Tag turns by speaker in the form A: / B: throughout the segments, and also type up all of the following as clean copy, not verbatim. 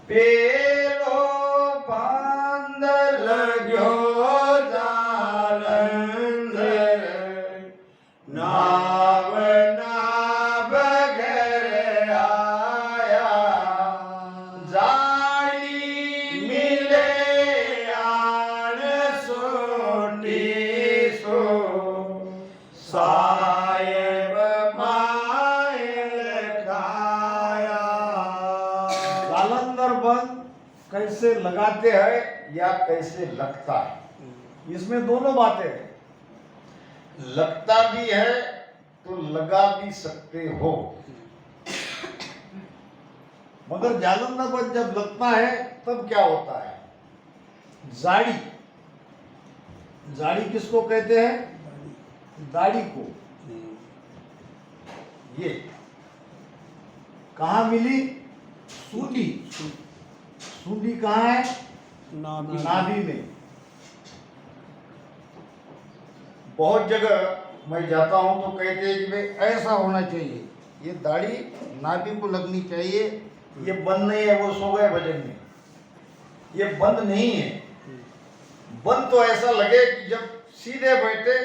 A: પેલો પાંદર ગયો જાલંધર નાવના બગર આયા જાળી મિલે આણ સોટી સો સાહેબ માય ખાયા जालंधर बंद कैसे लगाते हैं या कैसे लगता है, इसमें दोनों बातें हैं। लगता भी है तो लगा भी सकते हो, मगर जालंधर बंद जब लगता है तब क्या होता है, जाड़ी, जाड़ी किसको कहते हैं, दाढ़ी को। ये कहाँ मिली, सूंडी, सूंडी कहाँ है, नाभि में। बहुत जगह मैं जाता हूं तो कहते हैं कि भाई ऐसा होना चाहिए, ये दाढ़ी नाभि को लगनी चाहिए, ये बंद नहीं है, वो सो गए भजन में, ये बंद नहीं है। बंद तो ऐसा लगे कि जब सीधे बैठे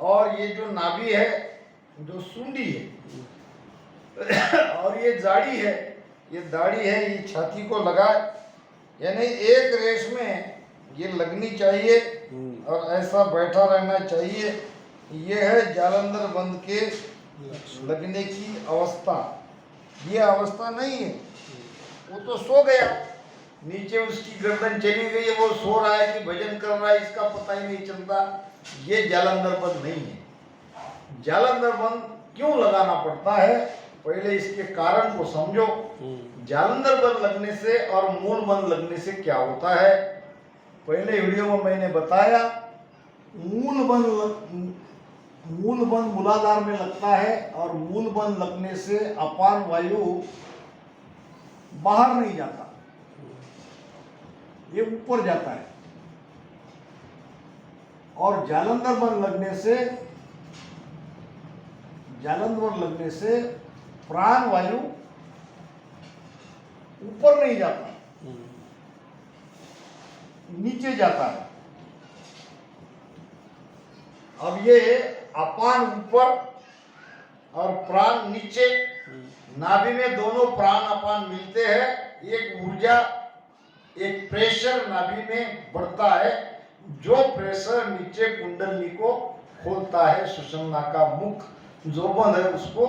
A: और ये जो नाभि है, जो सूंडी है और ये जाड़ी है, ये दाढ़ी है, ये छाती को लगाए, यानी एक रेस में ये लगनी चाहिए और ऐसा बैठा रहना चाहिए। ये है जालंधर बंद के लगने की अवस्था। ये अवस्था नहीं है, वो तो सो गया, नीचे उसकी गर्दन चली गई है, वो सो रहा है कि भजन कर रहा है इसका पता ही नहीं चलता। ये जालंधर बंद नहीं है। जालंधर बंद क्यों लगाना पड़ता है, पहले इसके कारण को समझो। जालंधर बंद लगने से और मूल बंद लगने से क्या होता है, पहले वीडियो में मैंने बताया। मूल बंद मूलाधार में लगता है और मूल बंद लगने से अपान वायु बाहर नहीं जाता, ये ऊपर जाता है। और जालंधर बंद लगने से प्राण वायु ऊपर नहीं जाता, नीचे जाता है। अब ये अपान ऊपर और प्राण नीचे, नाभि में दोनों प्राण अपान मिलते हैं, एक ऊर्जा, एक प्रेशर नाभि में बढ़ता है, जो प्रेशर नीचे कुंडली को खोलता है, सुषुम्ना का मुख जो बंद है उसको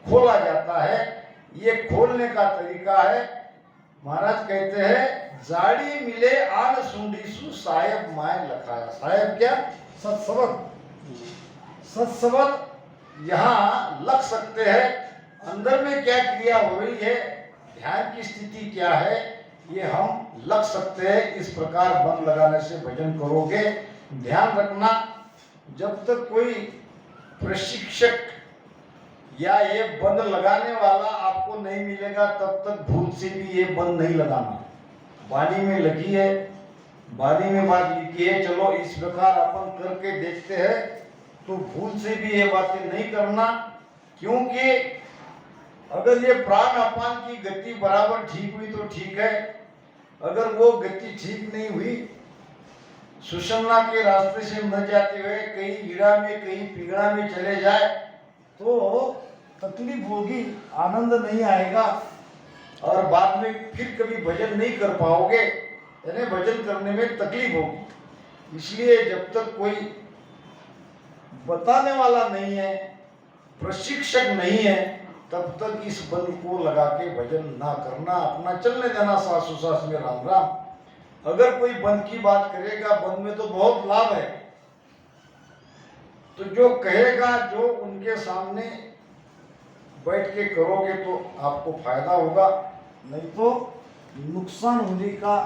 A: खोला जाता है। ये खोलने का तरीका है, महाराज कहते हैं जाड़ी मिले आन सुंडी सु साहेब माय लखाया। साहेब क्या, सत्सबक, सत्सबक यहाँ लग सकते हैं। अंदर में क्या क्रिया हो रही है, ध्यान की स्थिति क्या है, ये हम लग सकते हैं। इस प्रकार बंद लगाने से भजन करोगे। ध्यान रखना, जब तक कोई प्रशिक्षक या ये बंद लगाने वाला आपको नहीं मिलेगा तब तक भूल से भी ये बंद नहीं लगाना। वाणी में लगी है, वाणी में बात लिखी है, चलो इस प्रकार अपन करके देखते हैं, तो भूल से भी ये बातें नहीं करना। क्योंकि अगर ये प्राण अपान की गति बराबर ठीक हुई तो ठीक है, अगर वो गति ठीक नहीं हुई, सुषुम्ना के रास्ते से न जाते हुए कहीं ईड़ा में कहीं पिंगड़ा में चले जाए तो तकलीफ होगी, आनंद नहीं आएगा और बाद में फिर कभी भजन नहीं कर पाओगे, यानी भजन करने में तकलीफ होगी। इसलिए जब तक कोई बताने वाला नहीं है, प्रशिक्षक नहीं है, तब तक इस बंद को लगा के भजन ना करना, अपना चलने देना सास सुसास में राम राम। अगर कोई बंद की बात करेगा, बंद में तो बहुत लाभ है, तो जो कहेगा, जो उनके सामने बैठ के करोगे तो आपको फायदा होगा, नहीं तो नुकसान होने का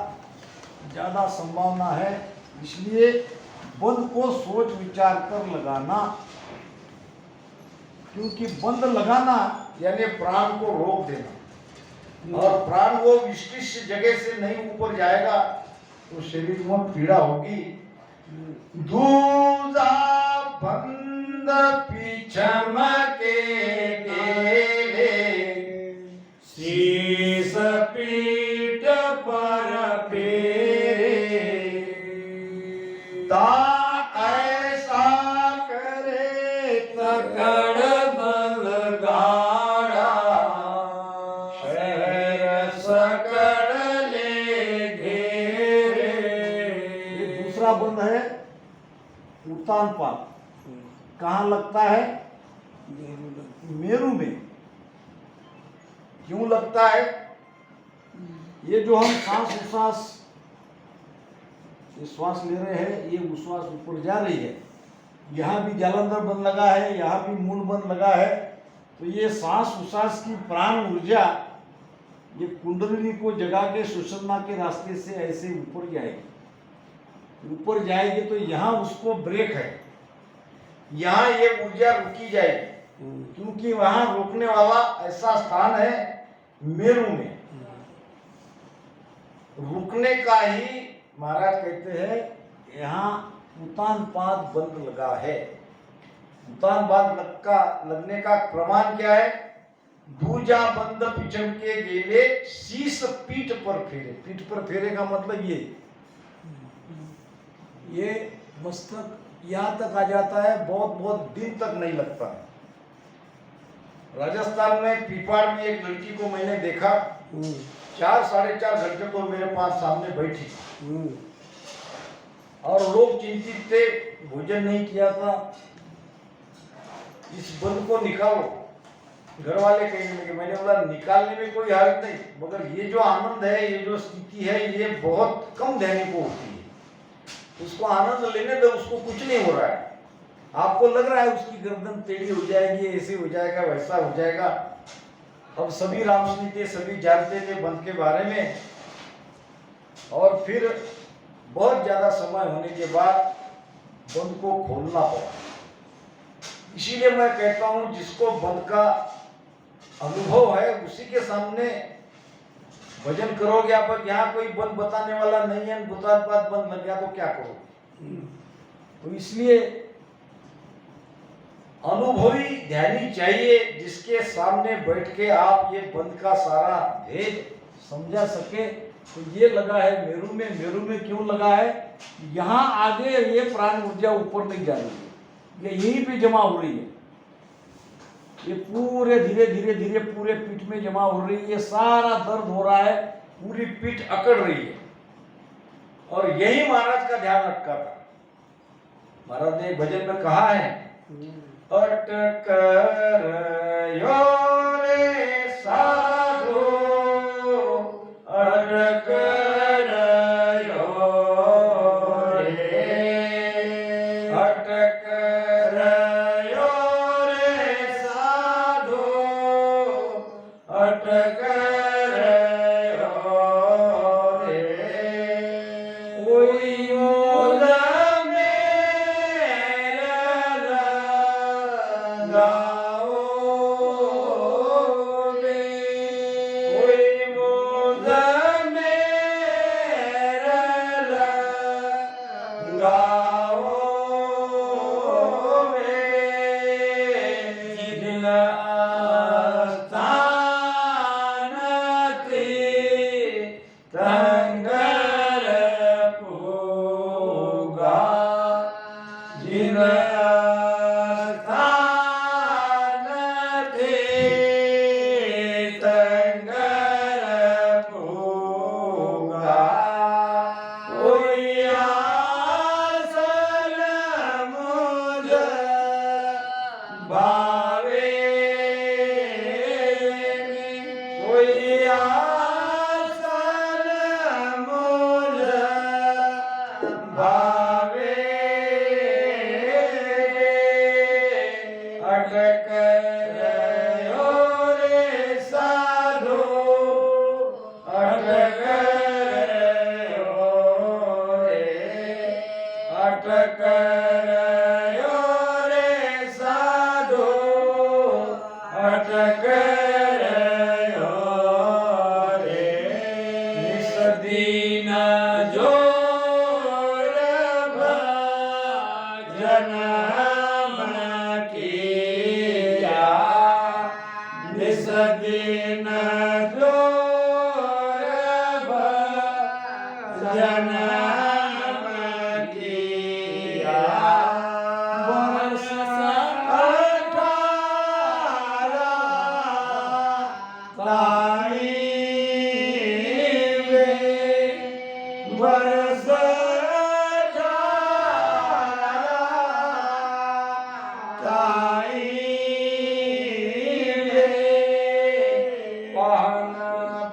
A: ज़्यादा संभावना है। इसलिए बंद को सोच विचार कर लगाना, क्योंकि बंद लगाना यानी प्राण को रोक देना, और प्राण वो विशिष्ट जगह से नहीं ऊपर जाएगा तो शरीर में पीड़ा होगी। दूजा बंद पीछम के गेले, शीस पीठ उतानपाद कहाँ लगता है? मेरू में। क्यों लगता है? ये जो हम सांस ये श्वास ले रहे हैं, ये उश्वास ऊपर जा रही है, यहाँ भी जालंधर बंद लगा है, यहाँ भी मूल बंद लगा है, तो ये सांस उश्वास की प्राण ऊर्जा ये कुंडलिनी को जगा के सुषुम्ना के रास्ते से ऐसे ऊपर जाएगी। ऊपर जाएगी तो यहाँ उसको ब्रेक है, यहाँ ये ऊर्जा रुकी जाएगी, क्योंकि वहां रोकने वाला ऐसा स्थान है मेरू में। रुकने का ही महाराज कहते हैं यहाँ उतानपाद बंद लगा है। उतानपाद लगने का प्रमाण क्या है? दूजा बंद पिछम के गेले शीश पीठ पर फेरे। पीठ पर फेरे का मतलब ये मस्तक यहाँ तक आ जाता है, बहुत बहुत दिन तक नहीं लगता है। राजस्थान में पीपाड़ में एक लड़की को मैंने देखा, 4-4.5 घंटे को मेरे पास सामने बैठी और लोग चिंतित थे, भोजन नहीं किया था, इस बंद को निकालो। घर वाले कहने लगे, मैंने बोला निकालने में कोई हर्ज नहीं, मगर ये जो आनंद है, ये जो स्थिति है, ये बहुत कम देने को होती है। उसको आनंद लेने दो, उसको कुछ नहीं हो रहा है। आपको लग रहा है उसकी गर्दन टेढ़ी हो जाएगी, ऐसे हो जाएगा, वैसा हो जाएगा। अब सभी रामस्नी थे, सभी जानते थे बंद के बारे में, और फिर बहुत ज्यादा समय होने के बाद बंद को खोलना पड़ा। इसीलिए मैं कहता हूं जिसको बंद का अनुभव है उसी के सामने भजन करोगे आप। यहाँ कोई बंद बताने वाला नहीं है, उतानपाद बंद लग गया तो क्या करोगे? तो इसलिए अनुभवी ध्यानी चाहिए, जिसके सामने बैठ के आप ये बंद का सारा भेद समझा सके। तो ये लगा है मेरू में। मेरू में क्यों लगा है? यहाँ आगे ये प्राण ऊर्जा ऊपर नहीं जा रही है, ये यहीं पे जमा हो रही है। ये पूरे धीरे धीरे धीरे पूरे पीठ में जमा हो रही है, ये सारा दर्द हो रहा है, पूरी पीठ अकड़ रही है, और यही महाराज का ध्यान अटका था। महाराज ने भजन में कहा है, अटकर यो रे साधु, अटकर यो रे, अटकर यो रे साधु, अटकर यो रे, कोई मोल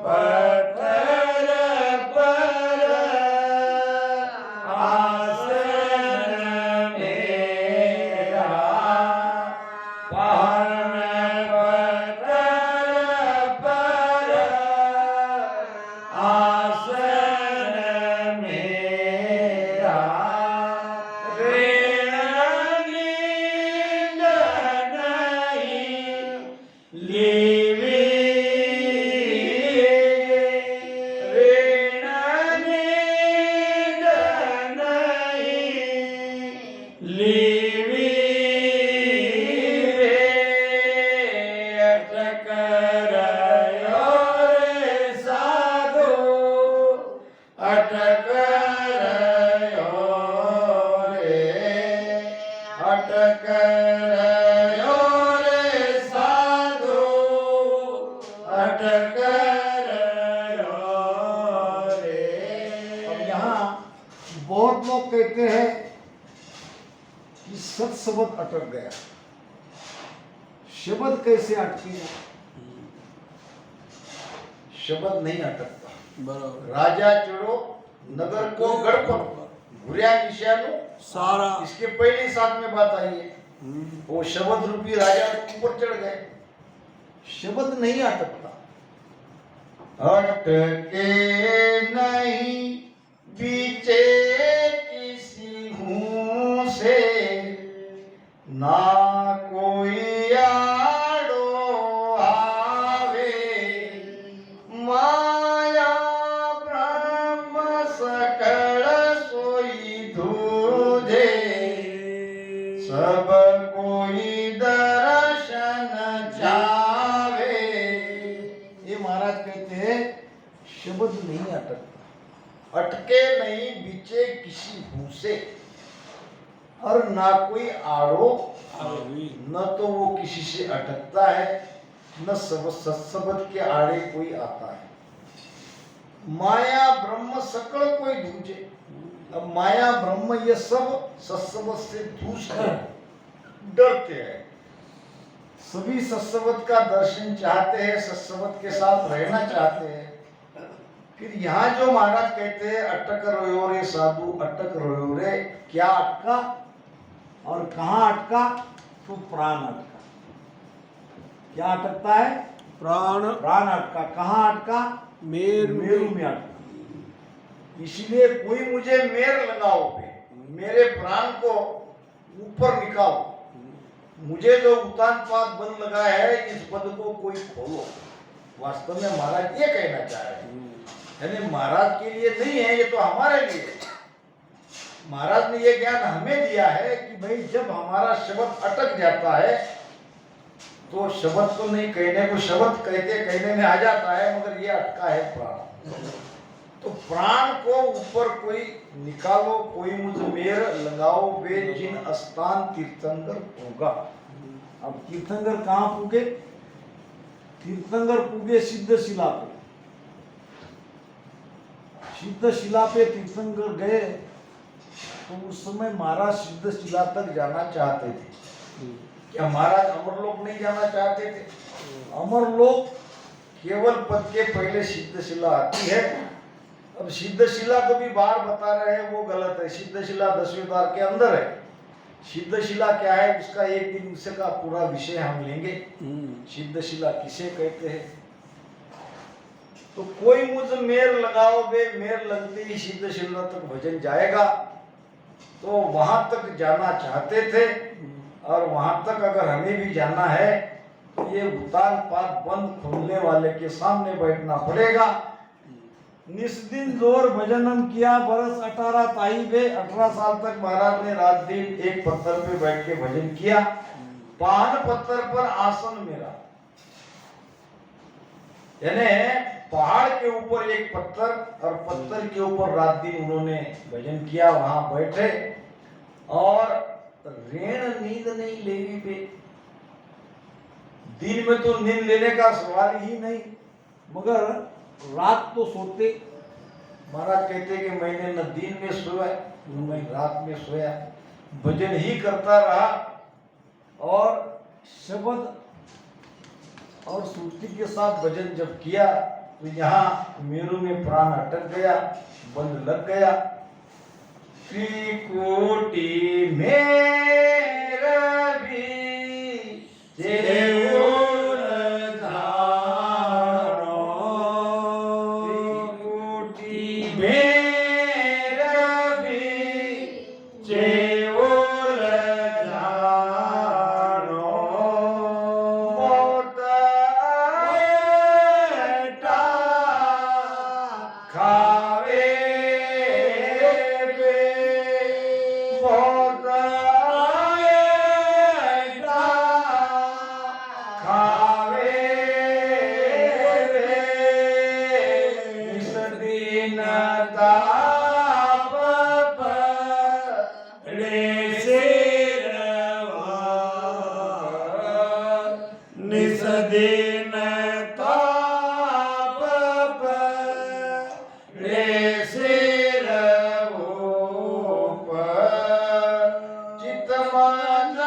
A: पत्थर पर आसन मेरा, पावन पत्थर पर आसन मेरा, ऋण नींद नहीं लीवी, ऋण नींद नहीं लीवी, अटक रयो रे साधु, अटक रयो रे, अटक रयो रे साधु, अटक रयो रे। अब यहाँ बहुत लोग कहते हैं कि सत शब्द अटक गया। शब्द कैसे अटकेगा? शब्द नहीं अटकता।
B: बरोबर
A: राजा चढ़ो नगर को गढ़ पर, घुरिया निशानु
B: सारा
A: इसके पहले ही साथ में बात आई है। वो शब्द रूपी राजा ऊपर चढ़ गए। शब्द नहीं अटकता। अटके नहीं बीचे किसी हूँ से, ना कोई आड़ो आवे, माया ब्रह्म सकल सोई दूजे, सब कोई दर्शन जावे। ये महाराज कहते हैं शब्द नहीं अटकता, अटके नहीं बीचे किसी भू से, और ना कोई आड़ो, न तो वो किसी से अटकता है, न सत्सबद के आड़े कोई आता है। माया ब्रह्म सकल कोई दूजे। अब माया ब्रह्म ये सब सत्सबद से दूसरे डरते हैं। सभी सत्सबद का दर्शन चाहते हैं, सत्सबद के साथ रहना चाहते हैं। फिर यहाँ जो महाराज कहते हैं अटक रहो रे साधु, अटक रहो रे, क्या अटका और कहाँ अटका? तो प्राण अटका। क्या अटकता है?
B: प्राण
A: प्राण अटका। कहाँ अटका?
B: मेरु
A: मेरु में अटका। इसलिए कोई मुझे मेर लगाओ बे, मेरे प्राण को ऊपर निकालो, मुझे जो उतान पात बंद लगा है इस बंद को कोई खोलो। वास्तव में महाराज ये कहना चाह रहे हैं, यानी महाराज के लिए नहीं है, ये तो हमारे लिए है। महाराज ने ये ज्ञान हमें दिया है कि भाई जब हमारा शब्द अटक जाता है तो शब्द तो नहीं कहने को, शब्द कहने में आ जाता है, मगर ये अटका है प्राण। तो प्राण को ऊपर कोई निकालो, कोई मुझ मेर लगाओ बे, जिन स्थान तीर्थंकर होगा। अब तीर्थंकर कहाँ पूगे? तीर्थंकर पूगे सिद्ध शिला पे। सिद्ध शिला पे तीर्थंकर गए तो उस समय महाराज सिद्ध शिला तक जाना चाहते थे। क्या महाराज अमरलोक नहीं जाना चाहते थे? अमरलोक केवल पद के पहले सिद्ध शिला आती है। अब सिद्ध शिला को भी बाहर बता रहे हैं, वो गलत है। सिद्ध शिला 10वें द्वार के अंदर है। सिद्ध शिला क्या है उसका एक दिन उसका पूरा विषय हम लेंगे। सिद्ध शिला किसे कहते हैं? तो कोई मुझ मेर लगाओ बे, मेर लगते ही सिद्ध शिला तक भजन जाएगा। तो वहां तक जाना चाहते थे, और वहां तक अगर हमें भी जाना है तो ये उतान पात बंद खोलने वाले के सामने बैठना पड़ेगा। निस्दिन जोर भजनम किया बरस 18 ताई बे, 18 साल तक महाराज ने रात दिन एक पत्थर पे बैठ के भजन किया। पान पत्थर पर आसन मेरा, यानी पहाड़ के ऊपर एक पत्थर, और पत्थर के ऊपर रात दिन उन्होंने भजन किया, वहां बैठे। और ऋण नींद नहीं लेवी पे, दिन में तो नींद लेने का सवाल ही नहीं, मगर रात तो सोते। महाराज कहते कि मैंने न दिन में सोया न मैं रात में सोया, भजन ही करता रहा। और शब्द और सुरती के साथ भजन जब किया तो यहाँ मेरू में प्राण अटक गया, बंद लग गया। त्रिकोटि में रवि जेऊर जानो, त्रिकोटि में रवि जेऊर जानो, मोत एटा खावे दिन ताप रे सिर चित मन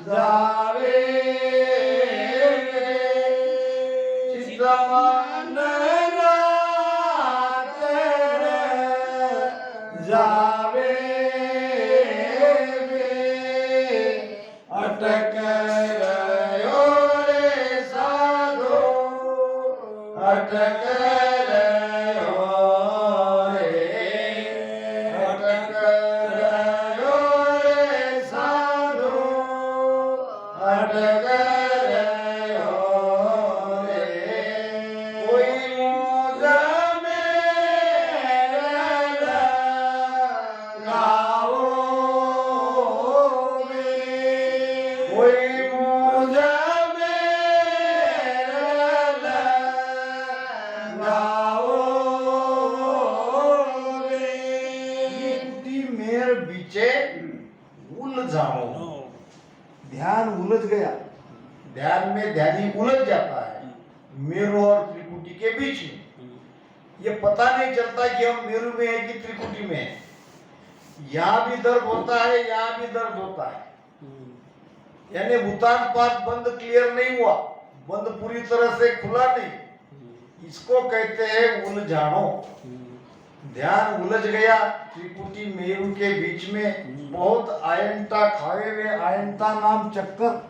A: जावे, चित मन जावे, अटक रयो रे साधो, अटक रयो रे, अटक रयो रे साधो, अटक रयो रे। कोई मोद में लगाओ, कोई मुझे मेरे लगाओगे, त्रिकुटी मेर बीचे उलझाओ। ध्यान उलझ गया, ध्यान में ध्यानी उलझ जाता है मेरू और त्रिकुटी के बीच में। ये पता नहीं चलता कि हम मेरू में है कि त्रिकुटी में है। यहाँ भी दर्द होता है, यहाँ भी दर्द होता है, यानी भूतान पात बंद क्लियर नहीं हुआ, बंद पूरी तरह से खुला नहीं। इसको कहते हैं उलझानो। ध्यान उलझ गया त्रिकुटी मेरू के बीच में। बहुत आयंता खाए हुए, आयंता नाम चक्कर,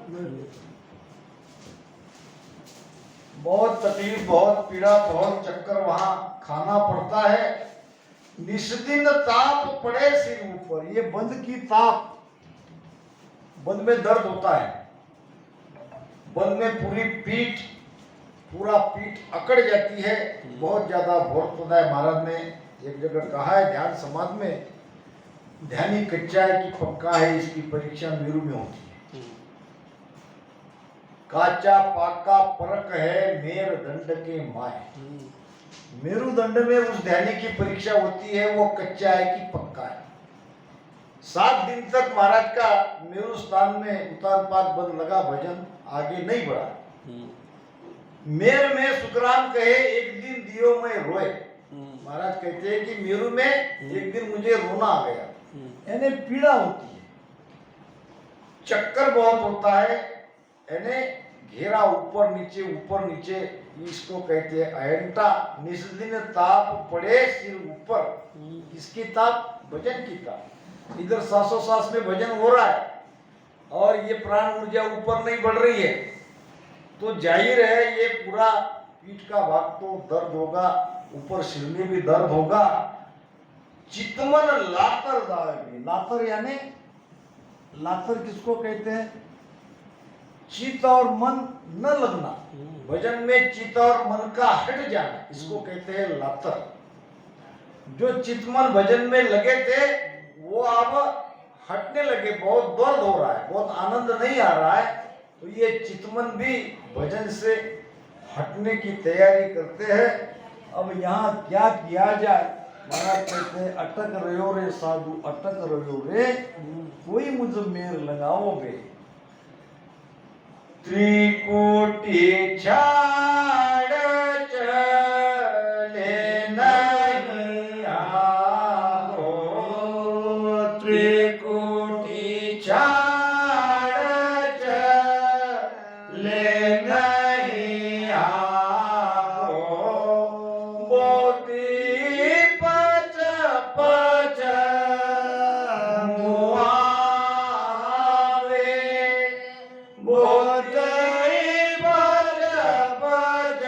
A: बहुत तकलीफ, बहुत पीड़ा, बहुत चक्कर वहां खाना पड़ता है। निस्दिन ताप पड़े सिर ऊपर, ये बंद की ताप, बंद में दर्द होता है, बंद में पूरी पीठ, पूरा पीठ अकड़ जाती है, बहुत ज्यादा भोर होता है। महाराज ने एक जगह कहा है ध्यान समाज में, ध्यानी कच्चा है कि पक्का है, इसकी परीक्षा मेरू में होती है। काचा पाका परक है मेर दंड के माय, मेरू दंड में उस ध्यानी की परीक्षा होती है, वो कच्चा है कि पक्का है। 7 दिन तक महाराज का मेरू स्थान में उतान पात बंद लगा, भजन आगे नहीं बढ़ा। मेर में सुखराम कहे एक दिन दियो में रोए। महाराज कहते हैं कि मेरू में एक दिन मुझे रोना आ गया, यानी पीड़ा होती है, चक्कर बहुत होता है, यानी घेरा ऊपर नीचे, इसको कहते हैं अयंता। निस्दिन ताप पड़े सिर ऊपर, किसकी ताप? भजन की ताप। इधर सांसों में भजन हो रहा है और ये प्राण ऊर्जा ऊपर नहीं बढ़ रही है, तो जाहिर है ये पूरा पीठ का भाग तो दर्द होगा, ऊपर सिर में भी दर्द होगा। चितमन लातर जाएगी, लातर यानी लातर किसको कहते हैं? चित और मन न लगना, भजन में चित और मन का हट जाना, इसको कहते हैं लातर। जो चितमन भजन में लगे थे वो अब हटने लगे, बहुत दर्द हो रहा है, बहुत आनंद नहीं आ रहा है, तो ये चितमन भी भजन से हटने की तैयारी करते हैं। अब यहाँ क्या किया जाए? महाराज कहते हैं अटक रहो रे साधु, अटक रहो रे, कोई मुझ मेर लगाओ बे। त्रिकुटी छाड़ चले नहीं आओ, त्रिकुटी छाड़ नहीं आगो बोती पच पच मुआवे बोती पच पच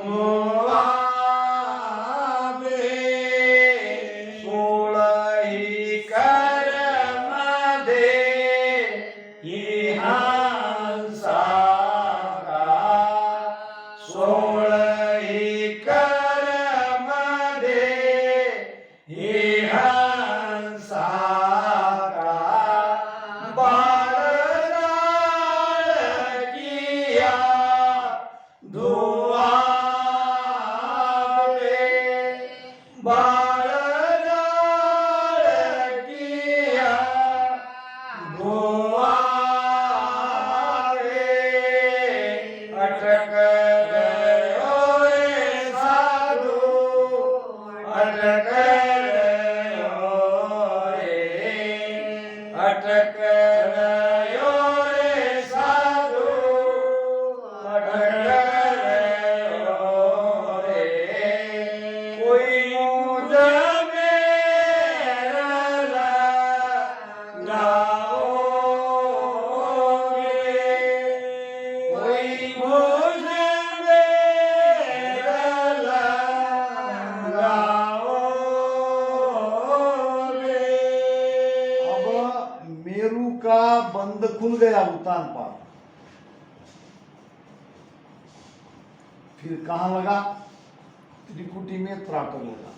A: मुआवे सोलही कर्म दे हंसा का सोलही कर्म दे हंसा का बारदार किया धुआवे बारदार किया धुआवे अटक गयो रे साधु अटक गयो रे अटक गयो रे साधु अटक गयो रे कोई मुझ में लगाओगे कोई मुझ में लगाओगे अब मेरू का बंद खुल गया उतान पार फिर कहाँ लगा त्रिकुटी में त्राटक लगा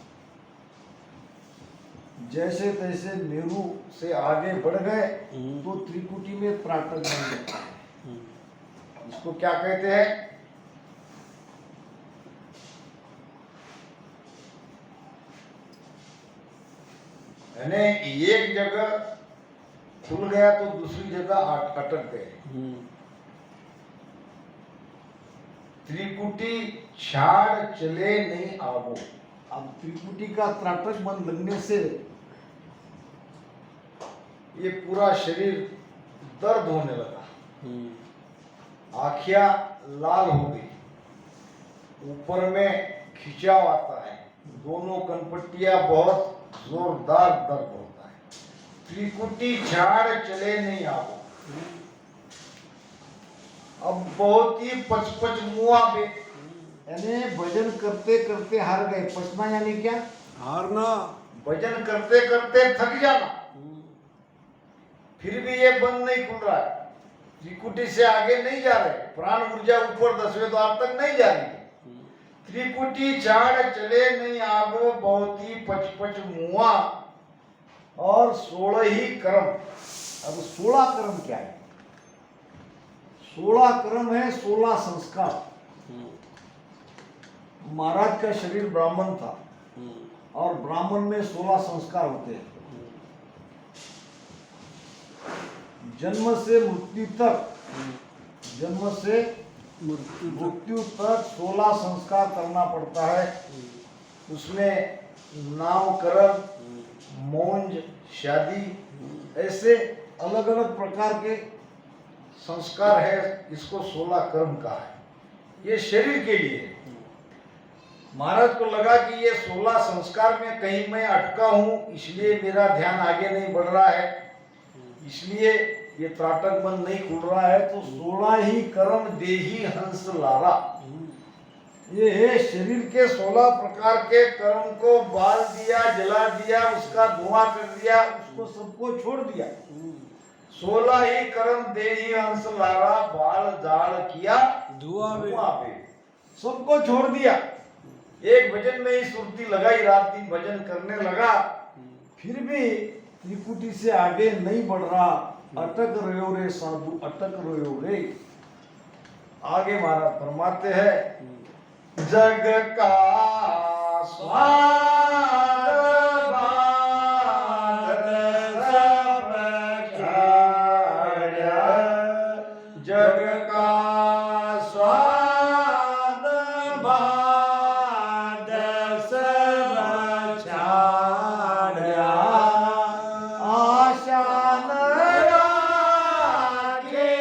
A: जैसे तैसे मेरू से आगे बढ़ गए तो त्रिकुटी में त्राटक बन जाता है इसको क्या कहते हैं यानी एक जगह खुल गया तो दूसरी जगह अटक गए त्रिकुटी छाड़ चले नहीं आवो अब त्रिकुटी का त्राटक बंद लगने से ये पूरा शरीर दर्द होने लगा आँखियां लाल हो गई ऊपर में खिंचाव आता है दोनों कनपट्टियां बहुत जोरदार दर्द होता है त्रिकुटी झाड़ चले नहीं आओ अब बहुत ही पचपच मुआ पे यानी भजन करते करते हार गए पचना यानी क्या
B: हारना
A: भजन करते करते थक जाना फिर भी ये बंद नहीं खुल रहा है त्रिकुटी से आगे नहीं जा रहे प्राण ऊर्जा ऊपर 10वें द्वार तक नहीं जा रही त्रिकुटी झाड़ चले नहीं आगो बहुत ही पचपच मुआ और 16 ही कर्म अब 16 कर्म क्या है 16 कर्म है 16 संस्कार महाराज का शरीर ब्राह्मण था और ब्राह्मण में 16 संस्कार होते हैं जन्म से मृत्यु तक जन्म से मृत्यु तक 16 संस्कार करना पड़ता है उसमें नामकरण मौंज शादी ऐसे अलग अलग प्रकार के संस्कार है इसको 16 कर्म का है ये शरीर के लिए है महाराज को लगा कि ये 16 संस्कार में कहीं मैं अटका हूं इसलिए मेरा ध्यान आगे नहीं बढ़ रहा है इसलिए ये त्राटक बंद नहीं खुल रहा है तो 16 ही कर्म देही हंस लारा ये शरीर के 16 प्रकार के कर्म को बाल दिया जला दिया उसका धुआं कर दिया उसको सबको छोड़ दिया 16 ही कर्म देही हंस लारा बाल जाल किया
B: धुआं
A: पे सबको छोड़ दिया एक भजन में ही सुरती लगाई रात दिन भजन करने लगा फिर भी त्रिकुटी से आगे नहीं बढ़ रहा अटक रहो रे साधु अटक रहो रे आगे महाराज फरमाते हैं जग का स्वाद बात सब छाड़ा जग का स्वाद बात सब छाड़ा आशा न राखे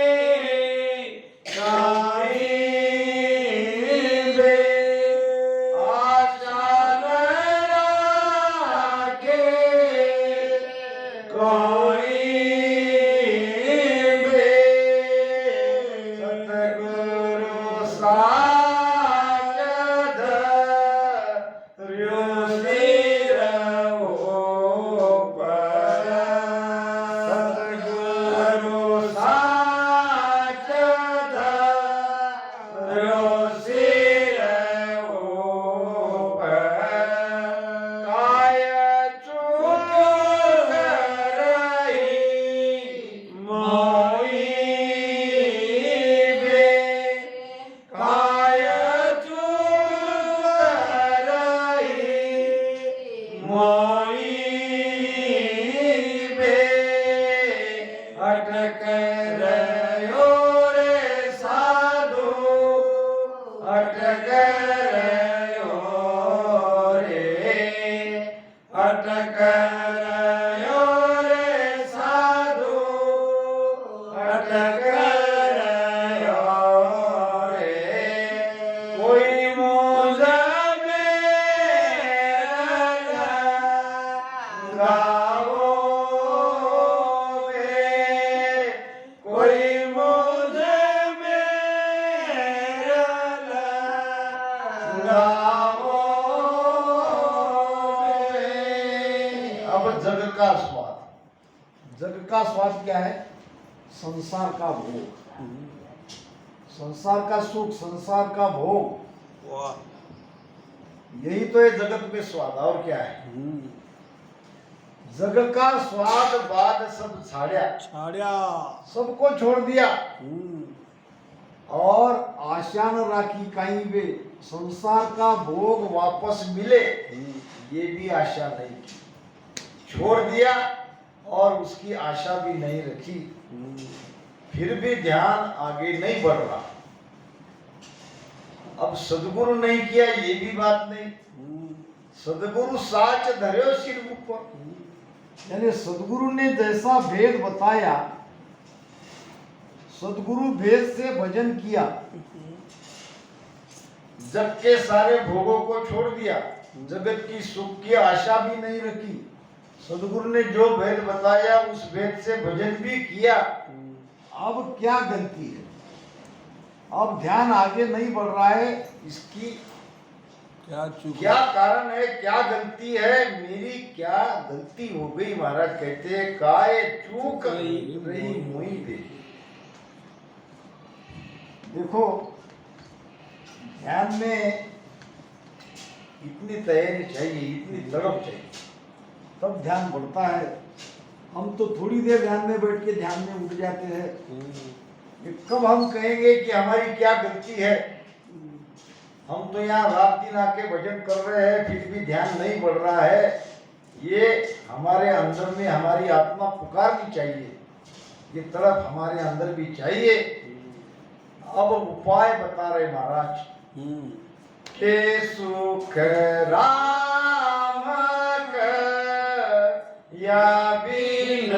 A: साच धर्यो सिर ऊपर सतगुरु साच धर्यो सिर ऊपर काय चूक रही मोई बे काय चूक रही मोई बे अटक रहो रे साधु अटक रहो रे अटक रहो रे साधु अटक रहो रे कोई मुझ में लगाओगे कोई मुझ में लगाओगे। अब जग का स्वाद, जग का स्वाद क्या है? संसार का भोग, संसार का सुख, संसार का भोग,
B: वाह
A: यही तो है जगत में स्वाद। और क्या है? जग का स्वाद बाद सब छाड़िया,
B: छाड़िया
A: सबको छोड़ दिया और आशा न राखी कहीं भी संसार का भोग वापस मिले, ये भी आशा नहीं की, छोड़ दिया और उसकी आशा भी नहीं रखी, फिर भी ध्यान आगे नहीं बढ़ रहा। अब सदगुरु नहीं किया ये भी बात नहीं, सदगुरु साच धर्यो सिर ऊपर, यानी सदगुरु ने जैसा भेद बताया, सदगुरु भेद से भजन किया, जग के सारे भोगों को छोड़ दिया, जगत की सुख की आशा भी नहीं रखी, सदगुरु ने जो भेद बताया उस भेद से भजन भी किया। अब क्या गलती है? अब ध्यान आगे नहीं बढ़ रहा है, इसकी
B: क्या चूक
A: क्या कारण है? क्या गलती है? मेरी क्या गलती हो गई? महाराज कहते हैं काय चूक रही मुई दे। देखो ध्यान में इतनी तैयारी चाहिए, इतनी तड़प चाहिए, तब ध्यान बढ़ता है। हम तो थोड़ी देर ध्यान में बैठ के ध्यान में उठ जाते हैं। कि कब हम कहेंगे कि हमारी क्या गलती है? हम तो यहाँ रात दिन आके भजन कर रहे हैं, फिर भी ध्यान नहीं बढ़ रहा है। ये हमारे अंदर में हमारी आत्मा पुकारनी चाहिए, ये तड़प हमारे अंदर भी चाहिए। अब उपाय बता रहे महाराज के सुख राम या बिन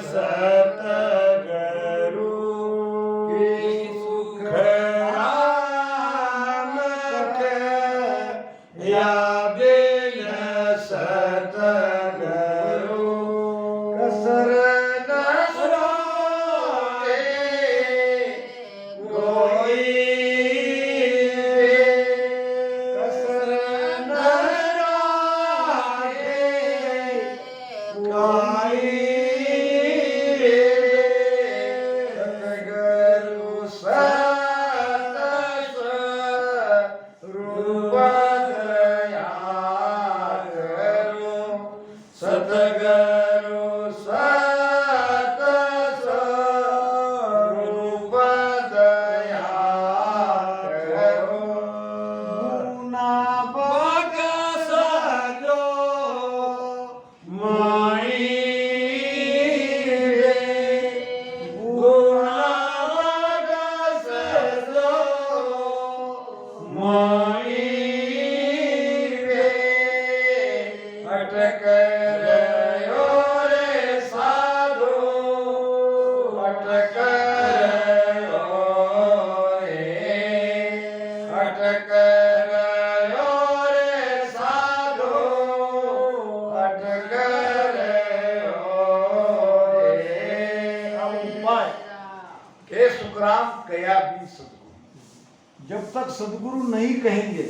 A: सतगुरु के सुख राम या बिन सतगुरु कसर नसरोगे कोई कसर नसरोगे कोई जब तक सदगुरु नहीं कहेंगे,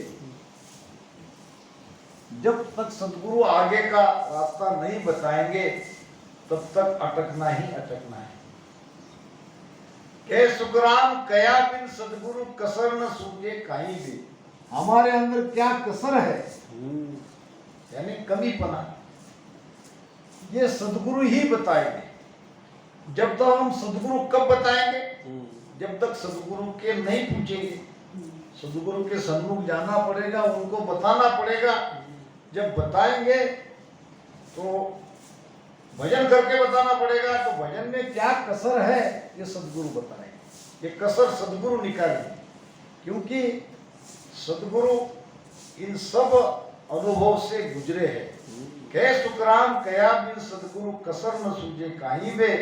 A: जब तक सदगुरु आगे का रास्ता नहीं बताएंगे, तब तक अटकना ही अटकना है। के सुखराम कया बिन सदगुरु कसर न सूझे काई भी। हमारे अंदर क्या कसर है, यानी कमीपना, ये सदगुरु ही बताएंगे। जब तक हम सदगुरु कब बताएंगे, जब तक सदगुरु के नहीं पूछेंगे। सदगुरु के सन्मुख जाना पड़ेगा, उनको बताना पड़ेगा। जब बताएंगे तो भजन करके बताना पड़ेगा, तो भजन में क्या कसर है ये सदगुरु बताएंगे। ये कसर सदगुरु निकालेंगे, क्योंकि सदगुरु इन सब अनुभव से गुजरे हैं। कह सुखराम कया बिन सदगुरु कसर न सूझे काई बे।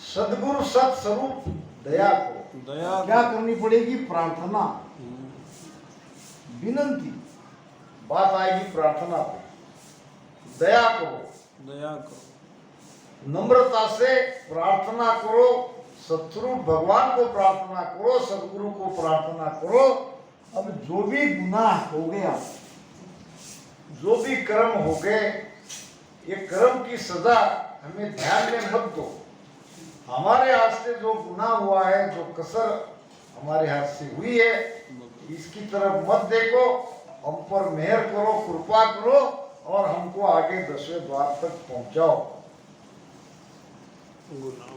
A: सदगुरु सत स्वरूप दया करो।
B: दया
A: क्या करनी पड़ेगी? प्रार्थना, विनंती, बात आएगी प्रार्थना पे। दया करो,
B: दया करो,
A: नम्रता से प्रार्थना करो। सतस्वरूप भगवान को प्रार्थना करो, सदगुरु को प्रार्थना करो। अब जो भी गुनाह हो गया, जो भी कर्म हो गए, ये कर्म की सजा हमें ध्यान में मत दो। हमारे हाथ से जो गुनाह हुआ है, जो कसर हमारे हाथ से हुई है, इसकी तरफ मत देखो। हम पर मेहर करो, कृपा करो और हमको आगे 10वें द्वार तक पहुंचाओ।
B: गुनाह